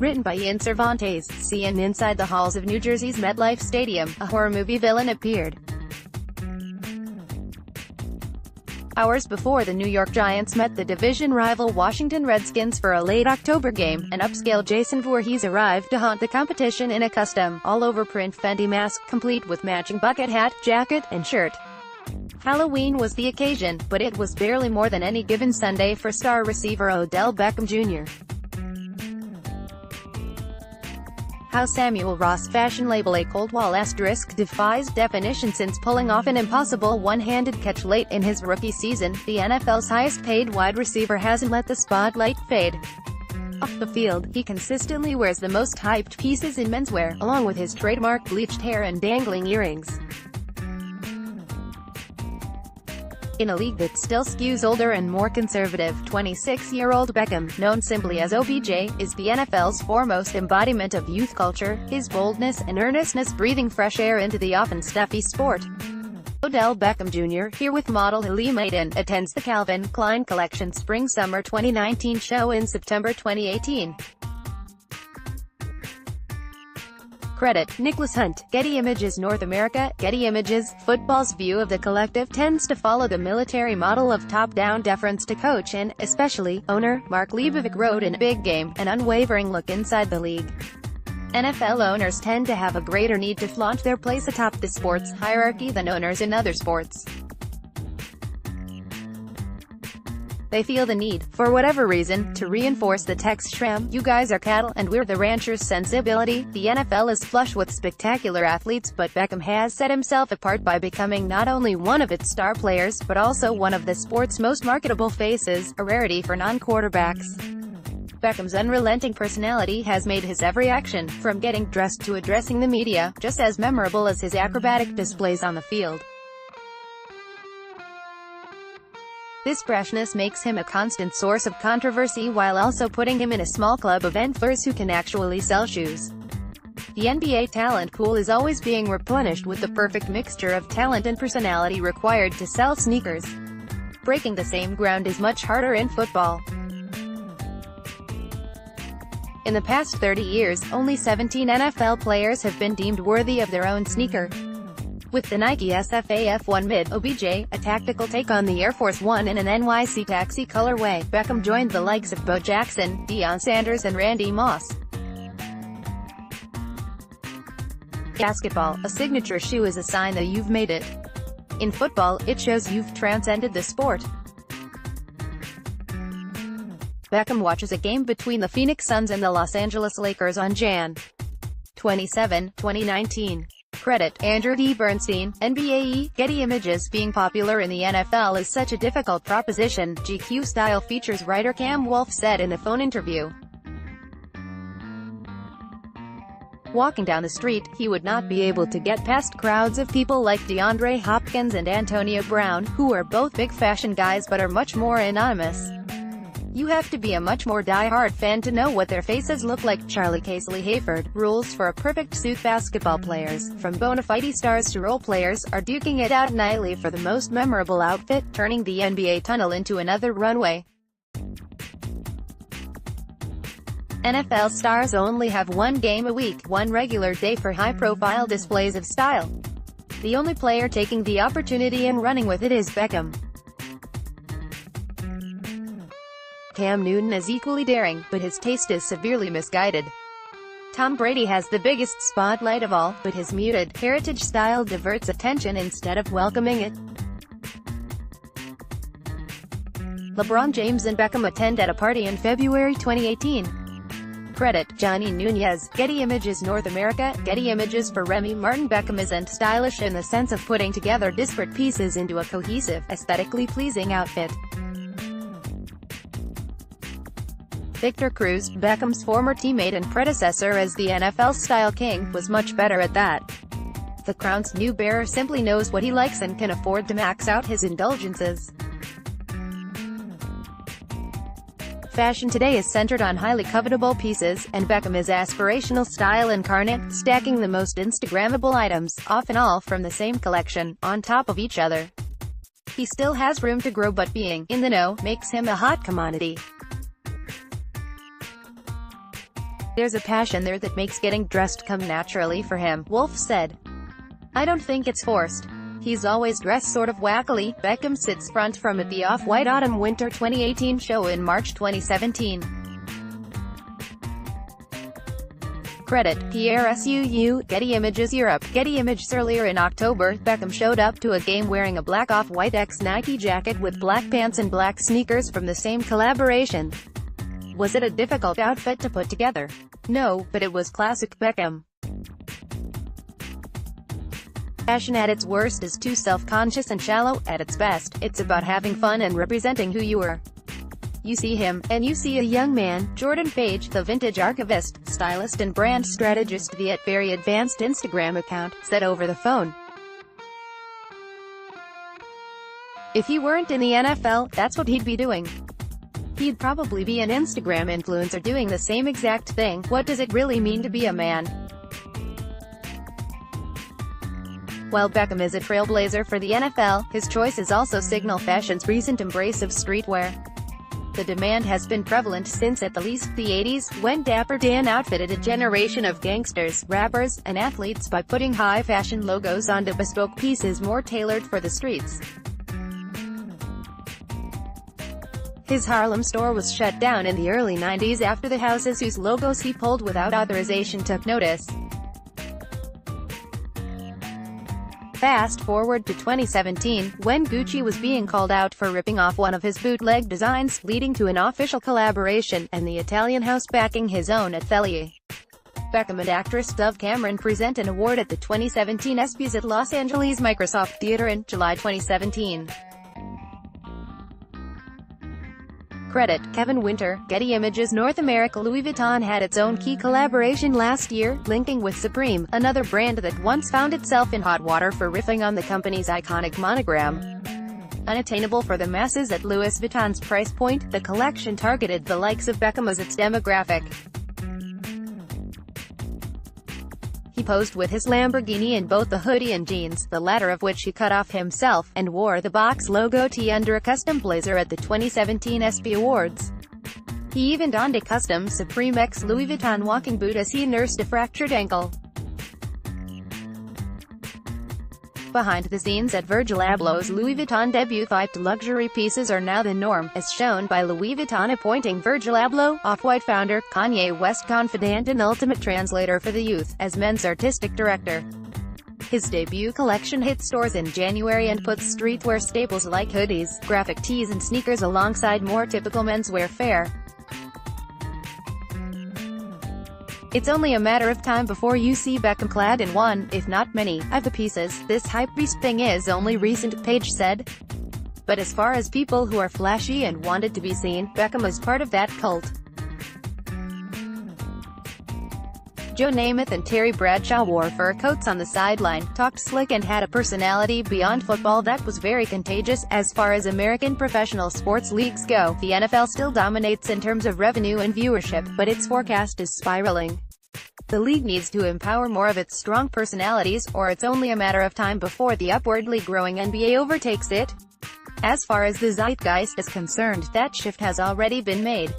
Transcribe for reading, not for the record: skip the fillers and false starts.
Written by Ian Cervantes, CNN Inside the halls of New Jersey's MetLife Stadium, a horror movie villain appeared. Hours before the New York Giants met the division rival Washington Redskins for a late October game, an upscale Jason Voorhees arrived to haunt the competition in a custom, all-over print Fendi mask, complete with matching bucket hat, jacket, and shirt. Halloween was the occasion, but it was barely more than any given Sunday for star receiver Odell Beckham Jr. How Samuel Ross fashion label A cold wall asterisk defies definition since pulling off an impossible one-handed catch late in his rookie season, the NFL's highest-paid wide receiver hasn't let the spotlight fade. Off the field, he consistently wears the most hyped pieces in menswear, along with his trademark bleached hair and dangling earrings. In a league that still skews older and more conservative, 26-year-old Beckham, known simply as OBJ, is the NFL's foremost embodiment of youth culture, his boldness and earnestness breathing fresh air into the often stuffy sport. Odell Beckham Jr., here with model Hailey Maiden, attends the Calvin Klein Collection Spring-Summer 2019 show in September 2018. Credit: Nicholas Hunt, Getty Images North America. Getty Images. Football's view of the collective tends to follow the military model of top-down deference to coach and, especially, owner, Mark Leibovic wrote in Big Game, an unwavering look inside the league. NFL owners tend to have a greater need to flaunt their place atop the sports hierarchy than owners in other sports. They feel the need, for whatever reason, to reinforce the text shram, "You guys are cattle, and we're the ranchers" sensibility. The NFL is flush with spectacular athletes, but Beckham has set himself apart by becoming not only one of its star players, but also one of the sport's most marketable faces, a rarity for non-quarterbacks. Beckham's unrelenting personality has made his every action, from getting dressed to addressing the media, just as memorable as his acrobatic displays on the field. This freshness makes him a constant source of controversy while also putting him in a small club of enforcers who can actually sell shoes. The NBA talent pool is always being replenished with the perfect mixture of talent and personality required to sell sneakers. Breaking the same ground is much harder in football. In the past 30 years, only 17 NFL players have been deemed worthy of their own sneaker. With the Nike SFAF1 Mid OBJ, a tactical take on the Air Force One in an NYC taxi colorway, Beckham joined the likes of Bo Jackson, Deion Sanders and Randy Moss. Basketball, a signature shoe is a sign that you've made it. In football, it shows you've transcended the sport. Beckham watches a game between the Phoenix Suns and the Los Angeles Lakers on Jan. 27, 2019. Credit: Andrew D. Bernstein, NBA. Getty Images. Being popular in the NFL is such a difficult proposition, GQ Style Features writer Cam Wolfe said in a phone interview. Walking down the street, he would not be able to get past crowds of people like DeAndre Hopkins and Antonio Brown, who are both big fashion guys but are much more anonymous. You have to be a much more die-hard fan to know what their faces look like. Charlie Casely Hayford. Rules for a perfect suit. Basketball players, from bona fide stars to role players, are duking it out nightly for the most memorable outfit, turning the NBA tunnel into another runway. NFL stars only have one game a week, one regular day for high-profile displays of style. The only player taking the opportunity and running with it is Beckham. Cam Newton is equally daring, but his taste is severely misguided. Tom Brady has the biggest spotlight of all, but his muted, heritage style diverts attention instead of welcoming it. LeBron James and Beckham attend at a party in February 2018. Credit: Johnny Nunez. Getty Images North America. Getty Images. For Remy Martin, Beckham isn't stylish in the sense of putting together disparate pieces into a cohesive, aesthetically pleasing outfit. Victor Cruz, Beckham's former teammate and predecessor as the NFL style king, was much better at that. The crown's new bearer simply knows what he likes and can afford to max out his indulgences. Fashion today is centered on highly covetable pieces, and Beckham is aspirational style incarnate, stacking the most Instagrammable items, often all from the same collection, on top of each other. He still has room to grow, but being in the know makes him a hot commodity. There's a passion there that makes getting dressed come naturally for him, Wolf said. I don't think it's forced. He's always dressed sort of wackily. Beckham sits front from at the Off-White Autumn-Winter 2018 show in March 2017. Credit, Pierre Suu, Getty Images Europe. Getty Images. Earlier in October, Beckham showed up to a game wearing a black Off-White X Nike jacket with black pants and black sneakers from the same collaboration. Was it a difficult outfit to put together? No, but it was classic Beckham. Fashion at its worst is too self-conscious and shallow. At its best, it's about having fun and representing who you are. You see him, and you see a young man, Jordan Page, the vintage archivist, stylist and brand strategist via a very advanced Instagram account, said over the phone. If he weren't in the NFL, that's what he'd be doing. He'd probably be an Instagram influencer doing the same exact thing. What does it really mean to be a man? While Beckham is a trailblazer for the NFL, his choices also signal fashion's recent embrace of streetwear. The demand has been prevalent since at least the 80s, when Dapper Dan outfitted a generation of gangsters, rappers, and athletes by putting high-fashion logos onto bespoke pieces more tailored for the streets. His Harlem store was shut down in the early 90s after the houses whose logos he pulled without authorization took notice. Fast forward to 2017, when Gucci was being called out for ripping off one of his bootleg designs, leading to an official collaboration, and the Italian house backing his own atelier. Beckham and actress Dove Cameron present an award at the 2017 ESPYs at Los Angeles Microsoft Theater in July 2017. Credit, Kevin Winter, Getty Images. North America. Louis Vuitton had its own key collaboration last year, linking with Supreme, another brand that once found itself in hot water for riffing on the company's iconic monogram. Unattainable for the masses at Louis Vuitton's price point, the collection targeted the likes of Beckham as its demographic. He posed with his Lamborghini in both the hoodie and jeans, the latter of which he cut off himself, and wore the box logo tee under a custom blazer at the 2017 ESPY Awards. He even donned a custom Supreme x Louis Vuitton walking boot as he nursed a fractured ankle. Behind the scenes at Virgil Abloh's Louis Vuitton debut, hyped luxury pieces are now the norm, as shown by Louis Vuitton appointing Virgil Abloh, Off-White founder, Kanye West confidant and ultimate translator for the youth, as men's artistic director. His debut collection hit stores in January and puts streetwear staples like hoodies, graphic tees and sneakers alongside more typical menswear fare. It's only a matter of time before you see Beckham clad in one, if not many, of the pieces. This hypebeast thing is only recent, Page said. But as far as people who are flashy and wanted to be seen, Beckham is part of that cult. Joe Namath and Terry Bradshaw wore fur coats on the sideline, talked slick and had a personality beyond football that was very contagious. As far as American professional sports leagues go, the NFL still dominates in terms of revenue and viewership, but its forecast is spiraling. The league needs to empower more of its strong personalities, or it's only a matter of time before the upwardly growing NBA overtakes it. As far as the zeitgeist is concerned, that shift has already been made.